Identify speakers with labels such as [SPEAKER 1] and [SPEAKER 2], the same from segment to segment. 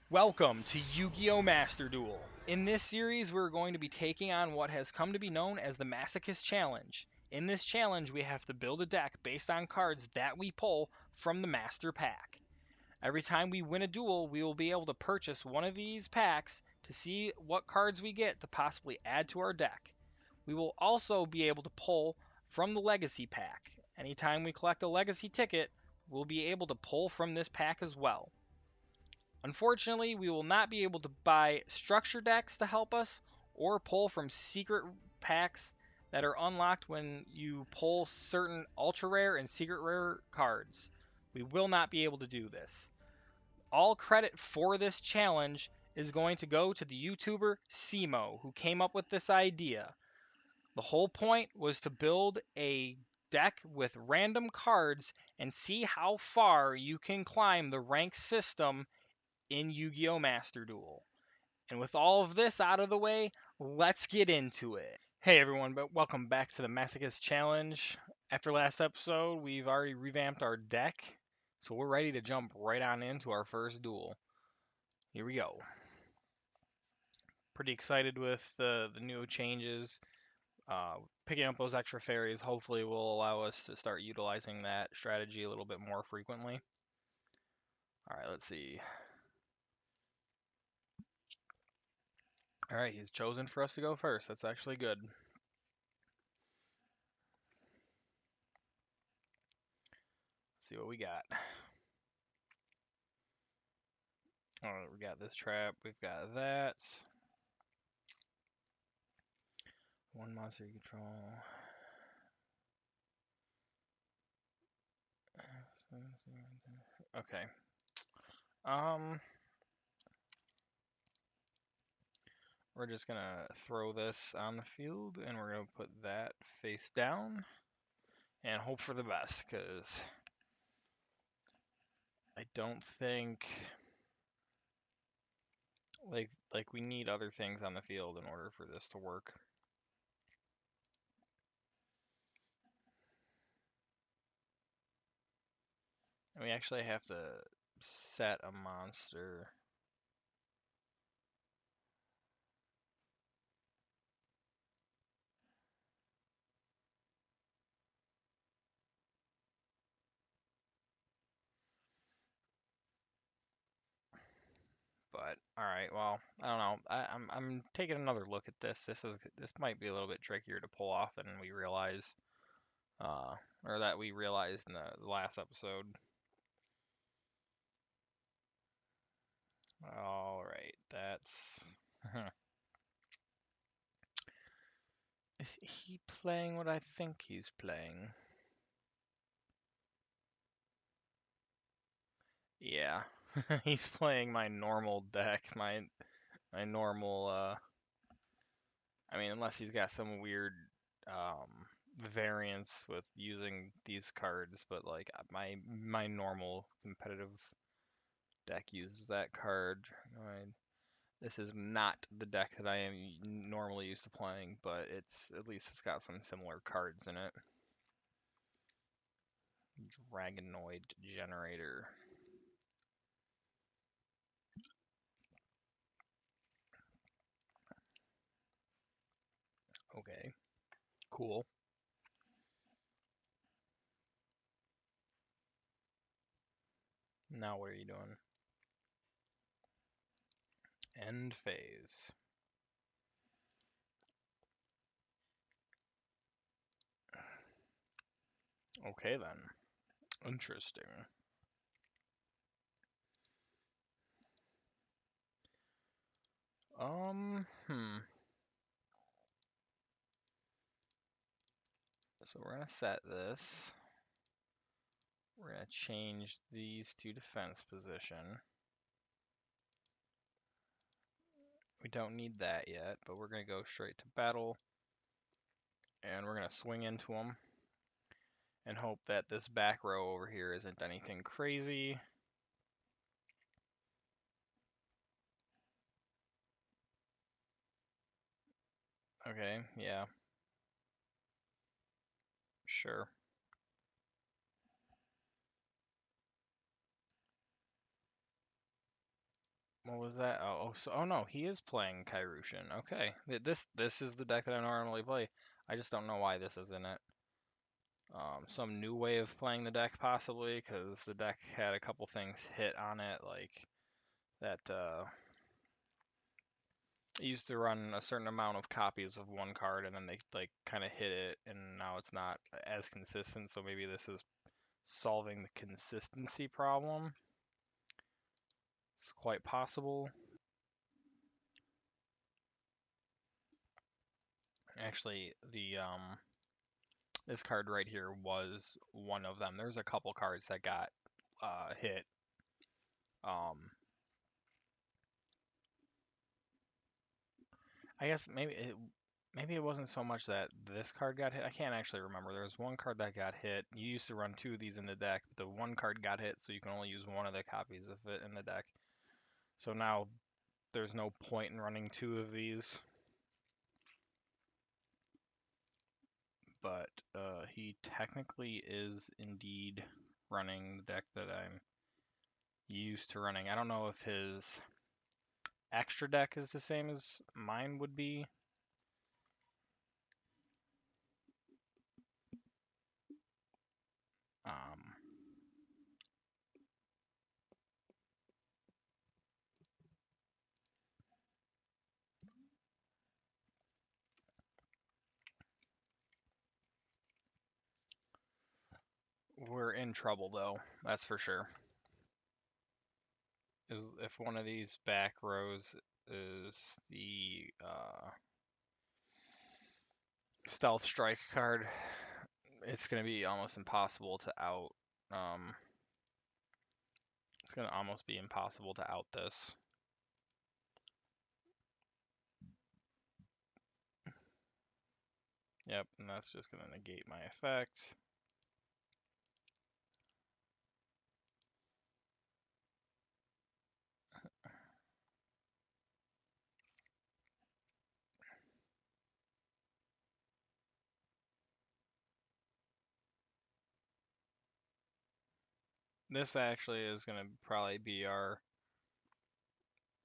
[SPEAKER 1] Welcome to Yu-Gi-Oh! Master Duel. In this series, we're going to be taking on what has come to be known as the Masochist Challenge. In this challenge, we have to build a deck based on cards that we pull from the Master Pack. Every time we win a duel, we will be able to purchase one of these packs to see what cards we get to possibly add to our deck. We will also be able to pull from the Legacy Pack. Anytime we collect a Legacy ticket, we'll be able to pull from this pack as well. Unfortunately, we will not be able to buy structure decks to help us or pull from secret packs that are unlocked when you pull certain ultra rare and secret rare cards. We will not be able to do this. All credit for this challenge is going to go to the YouTuber Simo, who came up with this idea. The whole point was to build a deck with random cards and see how far you can climb the rank system in Yu-Gi-Oh! Master Duel. And with all of this out of the way, let's get into it. Hey everyone, but welcome back to the Masochist Challenge. After last episode, we've already revamped our deck, so we're ready to jump right on into our first duel. Here we go. Pretty excited with the new changes. Picking up those extra fairies hopefully will allow us to start utilizing that strategy a little bit more frequently. Alright, let's see. Alright, he's chosen for us to go first. That's actually good. Let's see what we got. Alright, we got this trap. We've got that. One monster you control. Okay. We're just gonna throw this on the field, and we're gonna put that face down, and hope for the best, because I don't think like we need other things on the field in order for this to work. And we actually have to set a monster. But all right, well, I don't know. I'm taking another look at this. This might be a little bit trickier to pull off than we realize, or that we realized in the last episode. All right, that's. Is he playing what I think he's playing? Yeah, he's playing my normal deck, my normal. I mean, unless he's got some weird variance with using these cards, but like my normal competitive deck uses that card. This is not the deck that I am normally used to playing, but at least it's got some similar cards in it. Dragonoid Generator. Okay, cool. Now what are you doing? End phase. Okay then. Interesting. Hmm. So we're gonna set this. We're gonna change these to defense position. We don't need that yet, but we're gonna go straight to battle. And we're gonna swing into them. And hope that this back row over here isn't anything crazy. Okay, yeah. Sure. What was that? Oh no, he is playing Kairushin. Okay, this is the deck that I normally play. I just don't know why this is in it. Some new way of playing the deck possibly, because the deck had a couple things hit on it, like that it used to run a certain amount of copies of one card, and then they like kind of hit it, and now it's not as consistent. So maybe this is solving the consistency problem. It's quite possible. Actually, the this card right here was one of them. There's a couple cards that got hit. Um, I guess maybe it wasn't so much that this card got hit. I can't actually remember. There was one card that got hit. You used to run two of these in the deck, but the one card got hit, so you can only use one of the copies of it in the deck. So now there's no point in running two of these. But he technically is indeed running the deck that I'm used to running. I don't know if his extra deck is the same as mine would be. Um, we're in trouble though, that's for sure. Is if one of these back rows is the stealth strike card, it's gonna be almost impossible to out. Um, it's gonna almost be impossible to out this. Yep, and that's just gonna negate my effect. This actually is gonna probably be our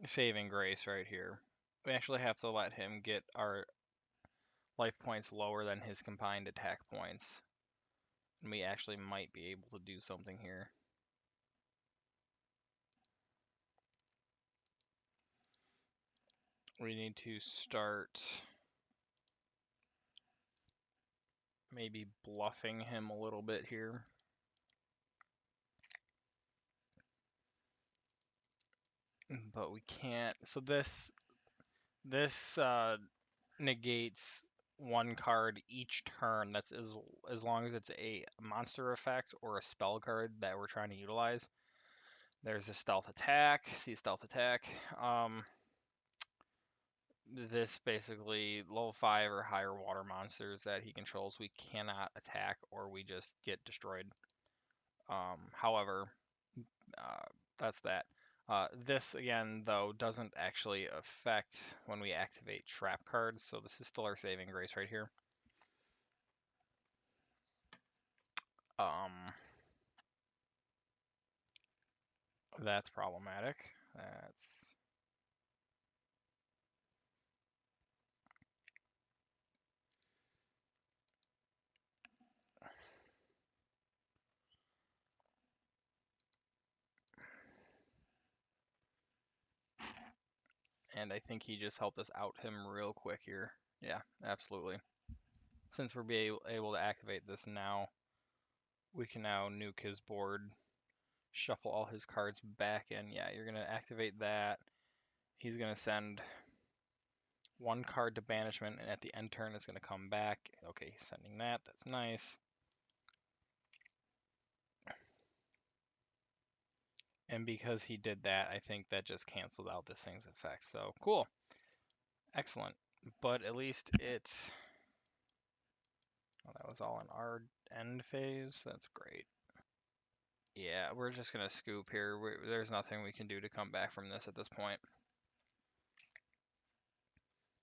[SPEAKER 1] saving grace right here. We actually have to let him get our life points lower than his combined attack points. And we actually might be able to do something here. We need to start maybe bluffing him a little bit here. But we can't. So this negates one card each turn. That's as long as it's a monster effect or a spell card that we're trying to utilize. There's a stealth attack. See stealth attack. This basically level 5 or higher water monsters that he controls, we cannot attack or we just get destroyed. However, uh, that's that. This again though doesn't actually affect when we activate trap cards, so this is still our saving grace right here. That's problematic. That's and I think he just helped us out him real quick here. Yeah, absolutely. Since we're able to activate this now, we can now nuke his board, shuffle all his cards back in. Yeah, you're going to activate that. He's going to send one card to banishment, and at the end turn, it's going to come back. Okay, he's sending that. That's nice. And because he did that, I think that just canceled out this thing's effect. So, cool. Excellent. But at least it's... Oh, that was all in our end phase. That's great. Yeah, we're just going to scoop here. There's nothing we can do to come back from this at this point.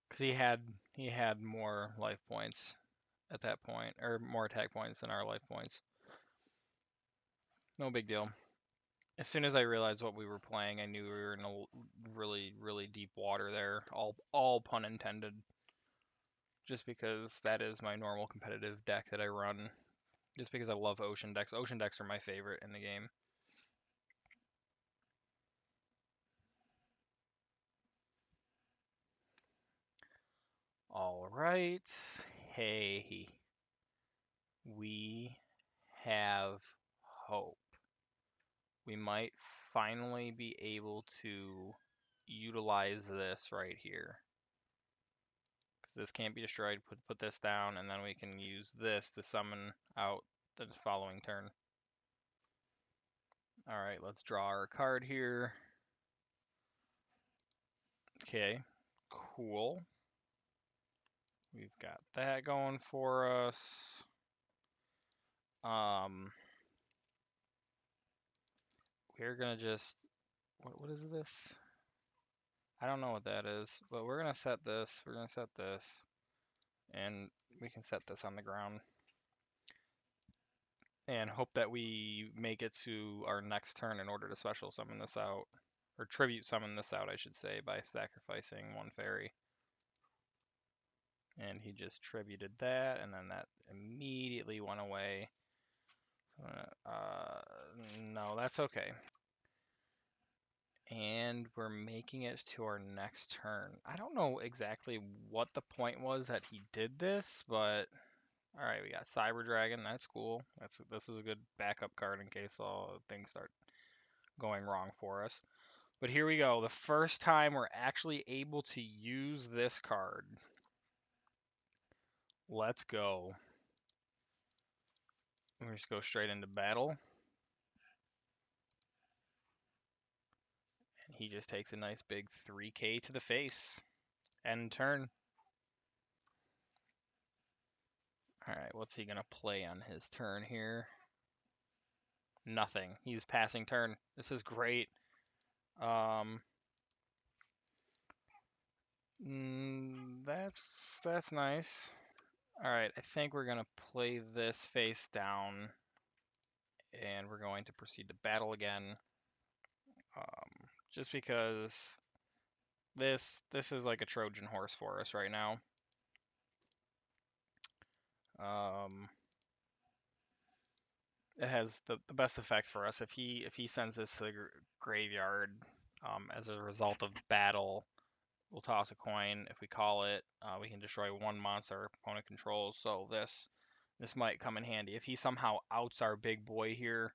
[SPEAKER 1] Because he had more life points at that point, or more attack points than our life points. No big deal. As soon as I realized what we were playing, I knew we were in a really, really deep water there. All pun intended. Just because that is my normal competitive deck that I run. Just because I love ocean decks. Ocean decks are my favorite in the game. All right. Hey, we have hope. We might finally be able to utilize this right here. Because this can't be destroyed. Put this down, and then we can use this to summon out the following turn. All right, let's draw our card here. Okay, cool. We've got that going for us. We're gonna just what is this? I don't know what that is, but we're gonna set this. We're gonna set this, and we can set this on the ground, and hope that we make it to our next turn in order to special summon this out, or tribute summon this out, I should say, by sacrificing one fairy. And he just tributed that, and then that immediately went away. No, that's okay. And we're making it to our next turn. I don't know exactly what the point was that he did this, but all right, we got Cyber Dragon. That's cool. This is a good backup card in case all things start going wrong for us. But here we go. The first time we're actually able to use this card. Let's go. We just go straight into battle. And he just takes a nice big 3K to the face. End turn. Alright, what's he gonna play on his turn here? Nothing. He's passing turn. This is great. That's nice. Alright, I think we're gonna play this face down. And we're going to proceed to battle again. Just because this is like a Trojan horse for us right now. It has the best effects for us. If he sends this to the graveyard as a result of battle, we'll toss a coin. If we call it, we can destroy one monster our opponent controls. So this might come in handy. If he somehow outs our big boy here,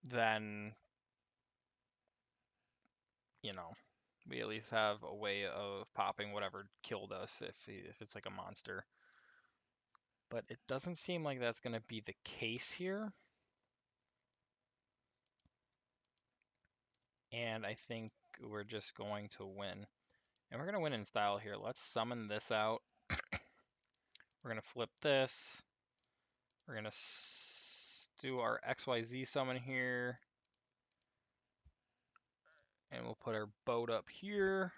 [SPEAKER 1] then you know we at least have a way of popping whatever killed us if it's like a monster. But it doesn't seem like that's going to be the case here. And I think we're just going to win. And we're going to win in style here. Let's summon this out. We're going to flip this. We're going to do our XYZ summon here. And we'll put our boat up here.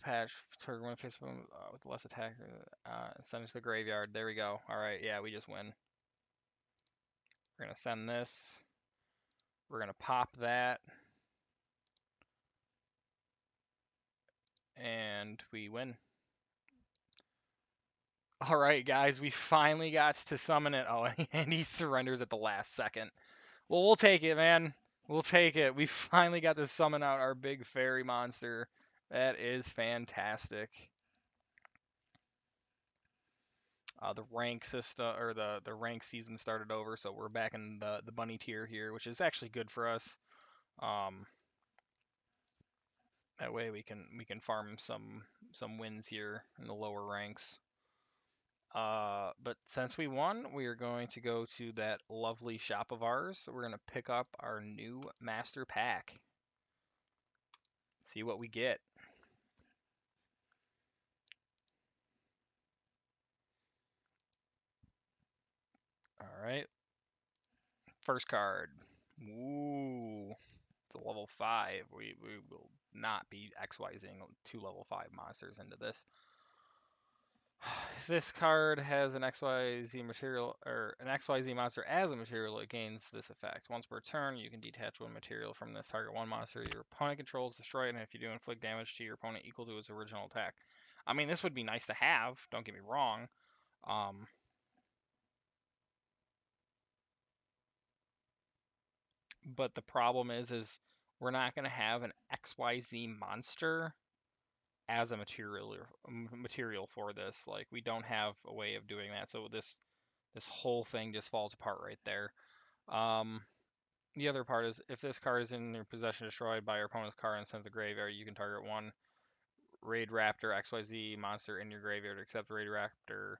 [SPEAKER 1] Patch target one face with less attack. Send it to the graveyard. There we go. All right, yeah, we just win. We're gonna send this. We're gonna pop that, and we win. All right, guys, we finally got to summon it. Oh, and he surrenders at the last second. Well, we'll take it, man. We'll take it. We finally got to summon out our big fairy monster. That is fantastic. The rank system or the rank season started over, so we're back in the bunny tier here, which is actually good for us. That way we can farm some wins here in the lower ranks. But since we won, we are going to go to that lovely shop of ours. We're going to pick up our new master pack. See what we get. All right. First card. Ooh. It's a level 5. We will not be XYZing 2 level 5 monsters into this. If this card has an XYZ material or an XYZ monster as a material, it gains this effect. Once per turn, you can detach one material from this target one monster your opponent controls, destroy it, and if you do, inflict damage to your opponent equal to its original attack. I mean, this would be nice to have, don't get me wrong. But the problem is we're not going to have an XYZ monster as a material for this. Like, we don't have a way of doing that, so this whole thing just falls apart right there. The other part is if this card is in your possession destroyed by your opponent's card and sent to the graveyard, you can target one Raid Raptor XYZ monster in your graveyard except Raid Raptor,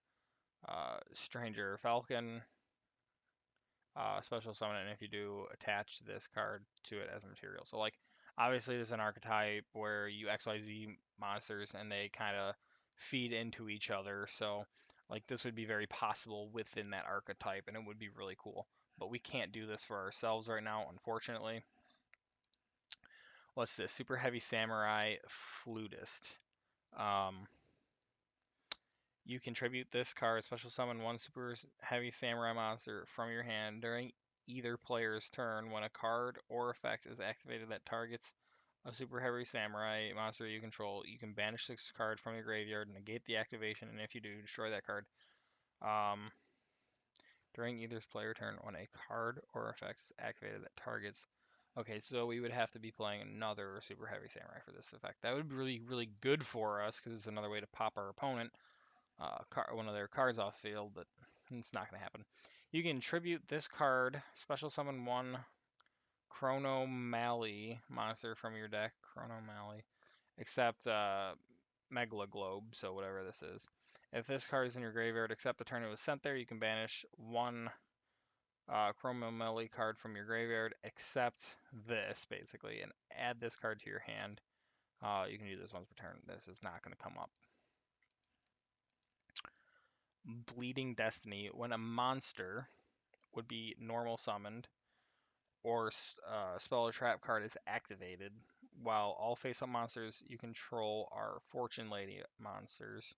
[SPEAKER 1] Stranger Falcon, special summon it, and if you do, attach this card to it as a material. So, like, obviously this is an archetype where you XYZ monsters and they kind of feed into each other. So, like, this would be very possible within that archetype, and it would be really cool. But we can't do this for ourselves right now, unfortunately. What's this? Super Heavy Samurai Flutist. You contribute this card, special summon one Super Heavy Samurai monster from your hand during either player's turn. When a card or effect is activated that targets a Super Heavy Samurai monster you control, you can banish this card from your graveyard and negate the activation, and if you do, destroy that card. During either player turn, when a card or effect is activated that targets. Okay, so we would have to be playing another Super Heavy Samurai for this effect. That would be really, really good for us because it's another way to pop our opponent one of their cards off the field, but it's not going to happen. You can tribute this card, special summon one Chronomally monster from your deck, Chronomally, except Megaloglobe, so whatever this is. If this card is in your graveyard, except the turn it was sent there, you can banish one Chronomally card from your graveyard, except this, basically, and add this card to your hand. You can do this once per turn. This is not going to come up. Bleeding Destiny, when a monster would be normal summoned or spell or trap card is activated, while all face-up monsters you control are Fortune Lady monsters,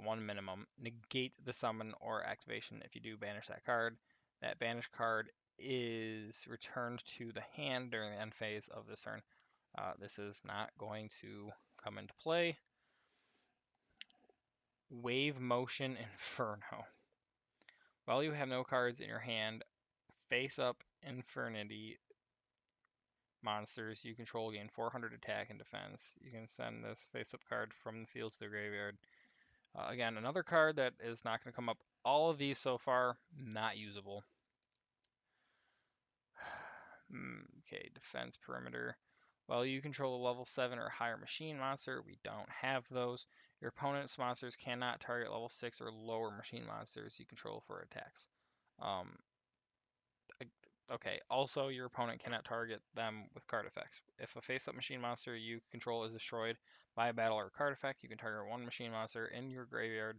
[SPEAKER 1] one minimum. Negate the summon or activation if you do banish that card. That banished card is returned to the hand during the end phase of this turn. This is not going to come into play. Wave Motion Inferno. While you have no cards in your hand, face-up Infernity monsters you control gain 400 attack and defense. You can send this face-up card from the field to the graveyard. Again, another card that is not going to come up. All of these so far, not usable. Okay, defense perimeter. While you control a level 7 or higher machine monster, we don't have those. Your opponent's monsters cannot target level 6 or lower machine monsters you control for attacks. Okay, also your opponent cannot target them with card effects. If a face-up machine monster you control is destroyed by a battle or card effect, you can target one machine monster in your graveyard,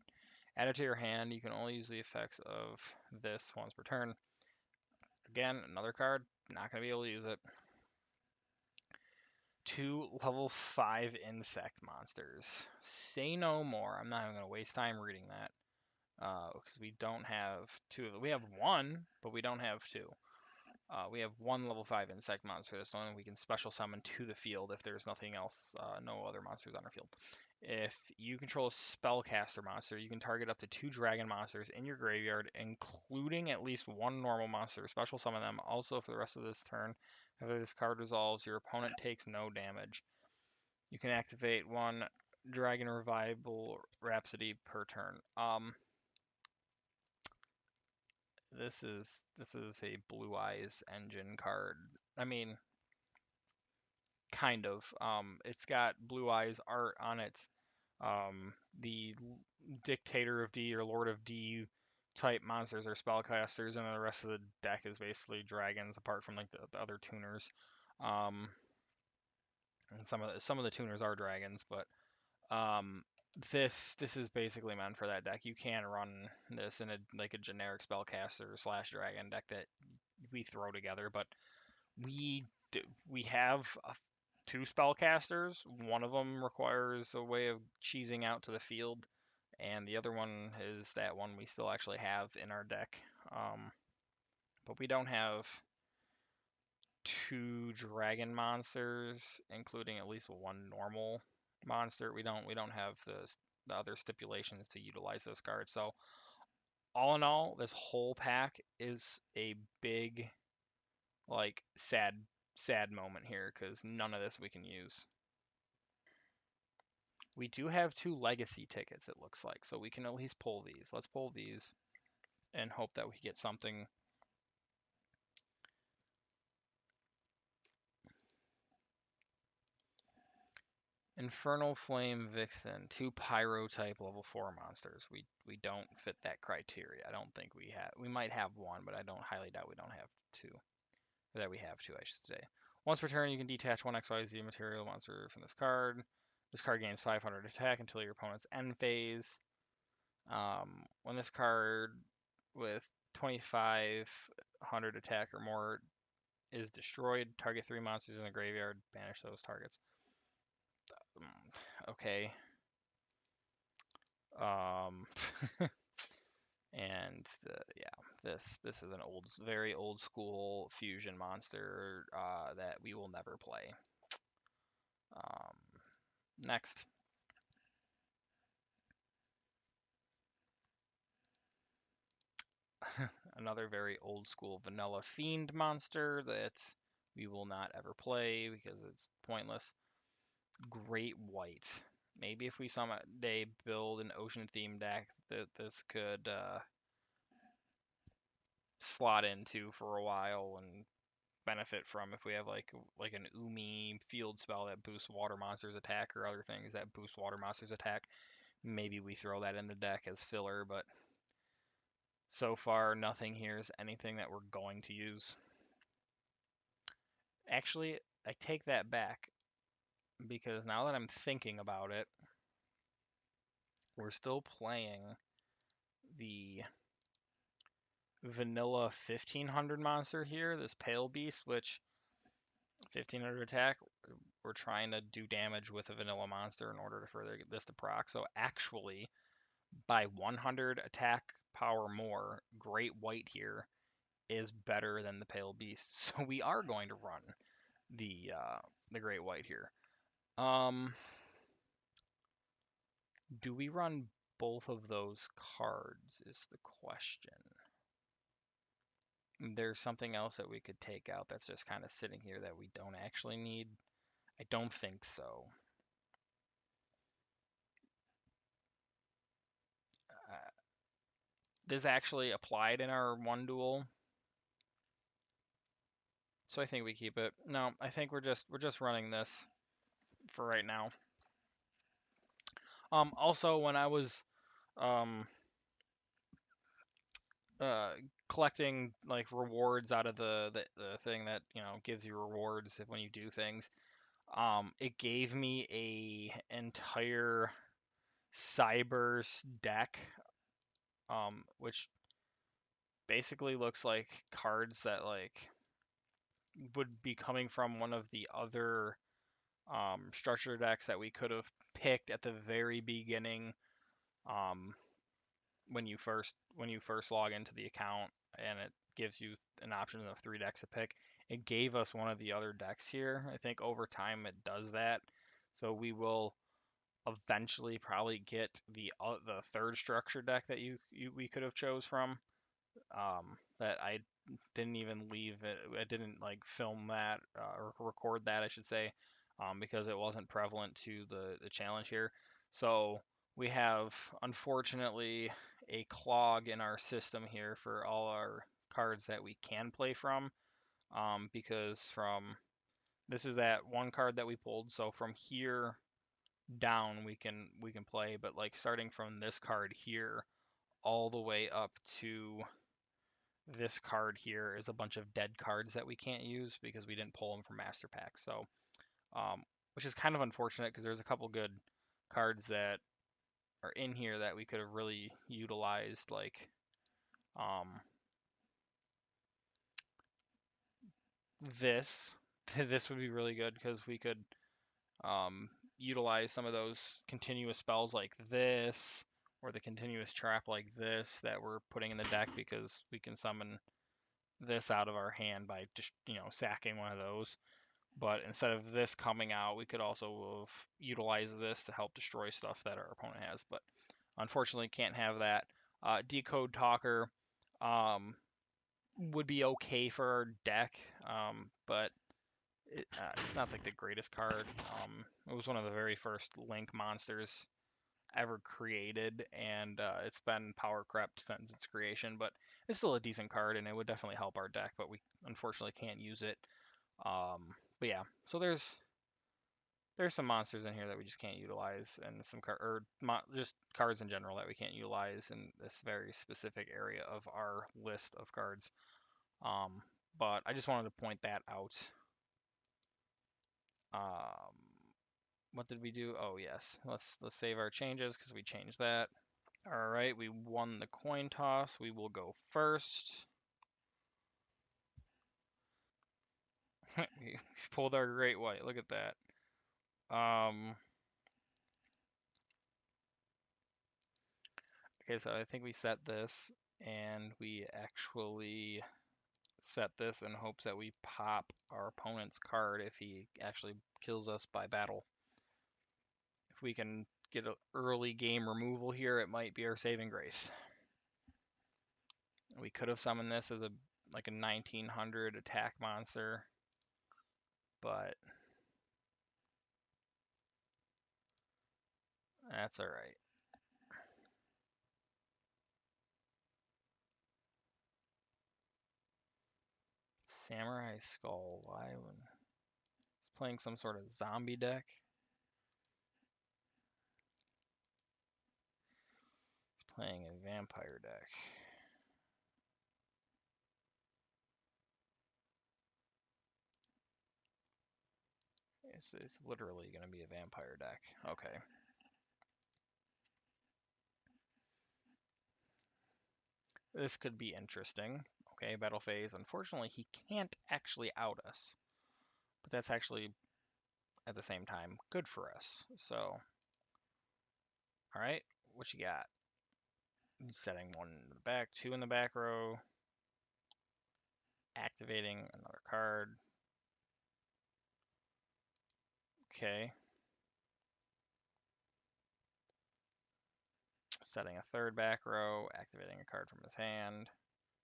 [SPEAKER 1] add it to your hand. You can only use the effects of this once per turn. Again, another card, not going to be able to use it. 2 level 5 insect monsters. Say no more. I'm not even going to waste time reading that. Because we don't have 2 of them. We have 1, but we don't have 2. We have 1 level 5 insect monster. That's the one we can special summon to the field if there's nothing else, no other monsters on our field. If you control a spellcaster monster, you can target up to 2 dragon monsters in your graveyard, including at least 1 normal monster. Special summon them also for the rest of this turn. After this card resolves, your opponent takes no damage. You can activate 1 Dragon Revival Rhapsody per turn. This is a Blue Eyes engine card. I mean, kind of. It's got Blue Eyes art on it. The Dictator of D or Lord of D type monsters are spellcasters, and the rest of the deck is basically dragons, apart from like the other tuners. And some of the tuners are dragons, but this is basically meant for that deck. You can run this in a generic spellcaster / dragon deck that we throw together, but we have two spellcasters. One of them requires a way of cheesing out to the field, and the other one is that one we still actually have in our deck. But we don't have two dragon monsters, including at least one normal monster. We don't have the other stipulations to utilize this card. So all in all, this whole pack is a big, like, sad moment here because none of this we can use. We do have two legacy tickets, it looks like, so we can at least pull these. Let's pull these and hope that we get something. Infernal Flame Vixen, two Pyro type level 4 monsters. We don't fit that criteria. I don't think we have. We might have one, but I don't highly doubt we don't have two. Or that we have two, I should say. Once per turn, you can detach one XYZ material monster from this card. This card gains 500 attack until your opponent's end phase. When this card with 2500 attack or more is destroyed, target 3 monsters in the graveyard, banish those targets. Okay. And this is an very old school fusion monster that we will never play. Next. Another very old school vanilla fiend monster that we will not ever play because it's pointless. Great White. Maybe if we someday build an ocean themed deck that this could slot into for a while and benefit from, if we have like an Umi field spell that boosts water monsters attack or other things that boost water monsters attack, maybe we throw that in the deck as filler, but so far nothing here is anything that we're going to use. Actually, I take that back because now that I'm thinking about it, we're still playing the vanilla 1500 monster here, this Pale Beast, which 1500 attack, we're trying to do damage with a vanilla monster in order to further get this to proc. So actually, by 100 attack power more, Great White here is better than the Pale Beast. So we are going to run the Great White here. Do we run both of those cards is the question. There's something else that we could take out that's just kind of sitting here that we don't actually need. I don't think so. This actually applied in our one duel, so I think we keep it. No, I think we're just running this for right now. Also, when I was collecting like rewards out of the thing that gives you rewards when you do things, it gave me a entire Cybers deck, which basically looks like cards that like would be coming from one of the other structure decks that we could have picked at the very beginning, when you first log into the account, and it gives you an option of 3 decks to pick. It gave us one of the other decks here. I think over time it does that, so we will eventually probably get the third structure deck that we could have chose from. That I didn't even leave it. I didn't like film that or record that, I should say, because it wasn't prevalent to the challenge here. So we have, unfortunately, a clog in our system here for all our cards that we can play from, because this is that one card that we pulled. So from here down we can play, but like starting from this card here all the way up to this card here is a bunch of dead cards that we can't use because we didn't pull them from Master Pack. So, which is kind of unfortunate because there's a couple good cards that are in here that we could have really utilized, like this. This would be really good because we could utilize some of those continuous spells like this, or the continuous trap like this that we're putting in the deck because we can summon this out of our hand by just, sacking one of those. But instead of this coming out, we could also utilize this to help destroy stuff that our opponent has. But unfortunately, can't have that. Decode Talker would be okay for our deck, but it's not like the greatest card. It was one of the very first Link monsters ever created, and it's been power crept since its creation. But it's still a decent card, and it would definitely help our deck. But we unfortunately can't use it. But yeah, so there's some monsters in here that we just can't utilize, and some just cards in general that we can't utilize in this very specific area of our list of cards. Um, but I just wanted to point that out. Um, what did we do? Oh yes, let's save our changes because we changed that. All right, we won the coin toss. We will go first. We pulled our great white. Look at that. Okay, so I think we set this, and we actually set this in hopes that we pop our opponent's card if he actually kills us by battle. If we can get an early game removal here, it might be our saving grace. We could have summoned this as a 1900 attack monster, but that's all right. Samurai Skull. Why? He's playing some sort of zombie deck. He's playing a vampire deck. It's literally going to be a vampire deck. Okay. This could be interesting. Okay, battle phase. Unfortunately, he can't actually out us. But that's actually, at the same time, good for us. So, alright, what you got? Setting one in the back, two in the back row. Activating another card. Okay. Setting a third back row, activating a card from his hand.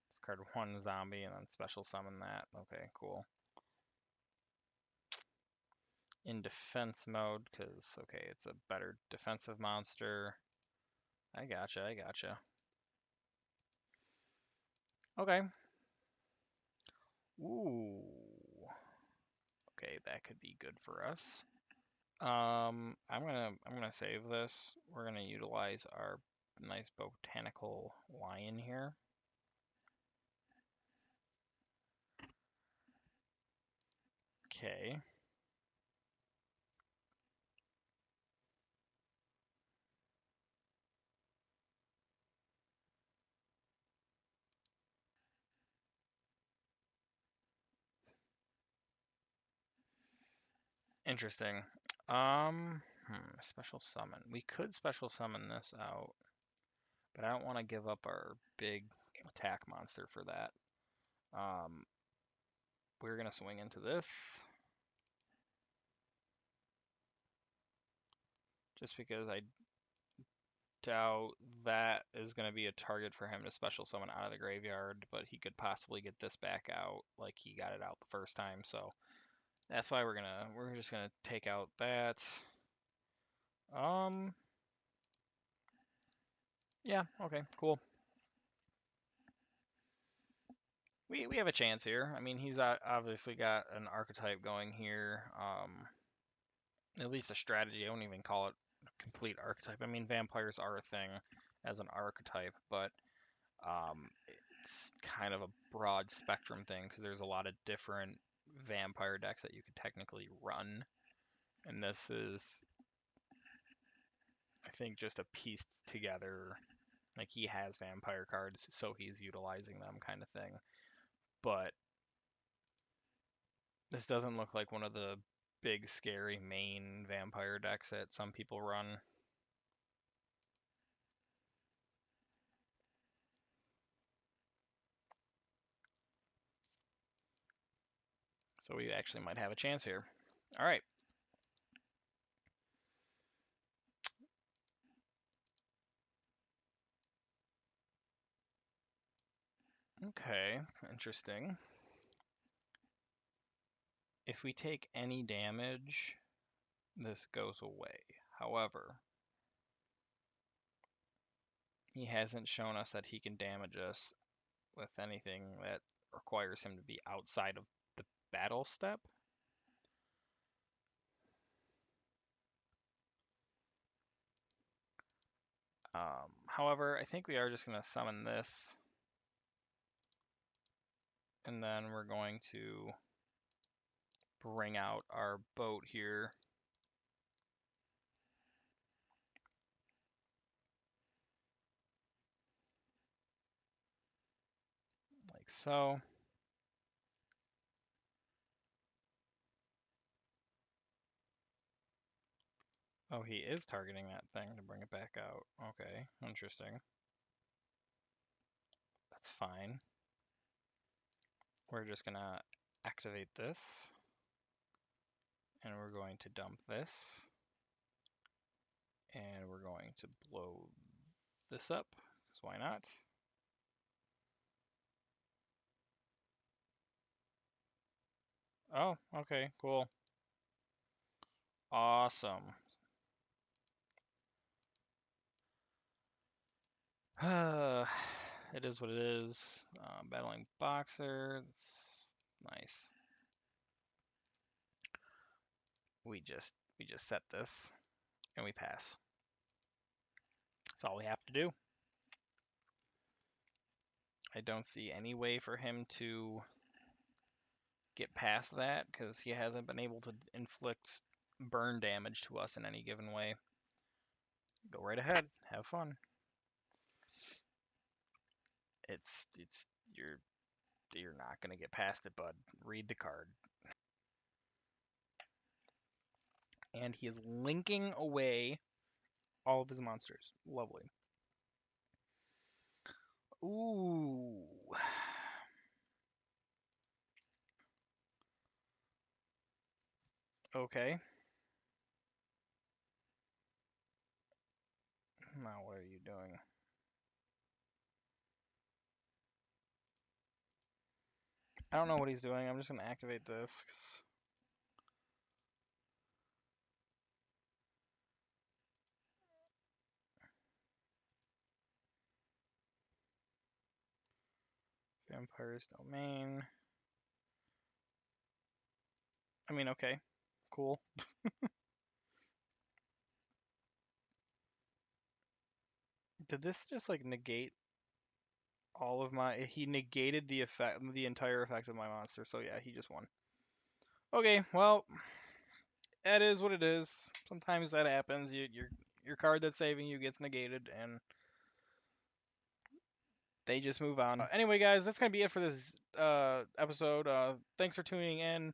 [SPEAKER 1] Discard one zombie and then special summon that. Okay, cool. In defense mode, because, okay, it's a better defensive monster. I gotcha. Okay. Ooh. Okay, that could be good for us. I'm gonna save this. We're gonna utilize our nice botanical lion here. Okay. Interesting. Special summon. We could special summon this out, but I don't want to give up our big attack monster for that. We're gonna swing into this. Just because I doubt that is going to be a target for him to special summon out of the graveyard, but he could possibly get this back out like he got it out the first time. So that's why we're just gonna take out that. Yeah, okay, cool. We have a chance here. I mean, he's obviously got an archetype going here. At least a strategy. I wouldn't even call it a complete archetype. I mean, vampires are a thing as an archetype, but it's kind of a broad spectrum thing because there's a lot of different vampire decks that you could technically run. And this is, I think, just a pieced together, like he has vampire cards, so he's utilizing them kind of thing. But this doesn't look like one of the big, scary main vampire decks that some people run. So we actually might have a chance here. All right. Okay, interesting. If we take any damage, this goes away. However, he hasn't shown us that he can damage us with anything that requires him to be outside of the battle step. However, I think we are just going to summon this. And then we're going to bring out our boat here. Like so. Oh, he is targeting that thing to bring it back out. Okay, interesting. That's fine. We're just gonna activate this. And we're going to dump this. And we're going to blow this up, because why not? Oh, okay, cool. Awesome. It is what it is. Battling Boxer. That's nice. We just set this and we pass. That's all we have to do. I don't see any way for him to get past that because he hasn't been able to inflict burn damage to us in any given way. Go right ahead. Have fun. It's you're not gonna get past it, bud. Read the card. And he is linking away all of his monsters. Lovely. Ooh. Okay. Now what are you doing? I don't know what he's doing. I'm just gonna activate this. Vampire's Domain. I mean, okay. Cool. Did this just like negate all of my... He negated the effect, the entire effect of my monster, so yeah, he just won. Okay, well, that is what it is. Sometimes that happens. Your card that's saving you gets negated, and they just move on. Anyway, guys, that's gonna be it for this episode. Thanks for tuning in.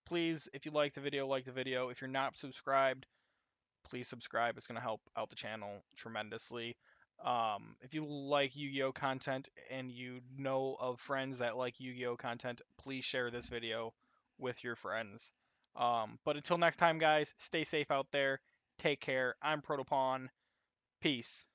[SPEAKER 1] Please, if you like the video, like the video. If you're not subscribed, please subscribe. It's gonna help out the channel tremendously. If you like Yu-Gi-Oh content and you know of friends that like Yu-Gi-Oh content, please share this video with your friends. But until next time, guys, stay safe out there. Take care. I'm ProtoPawn. Peace.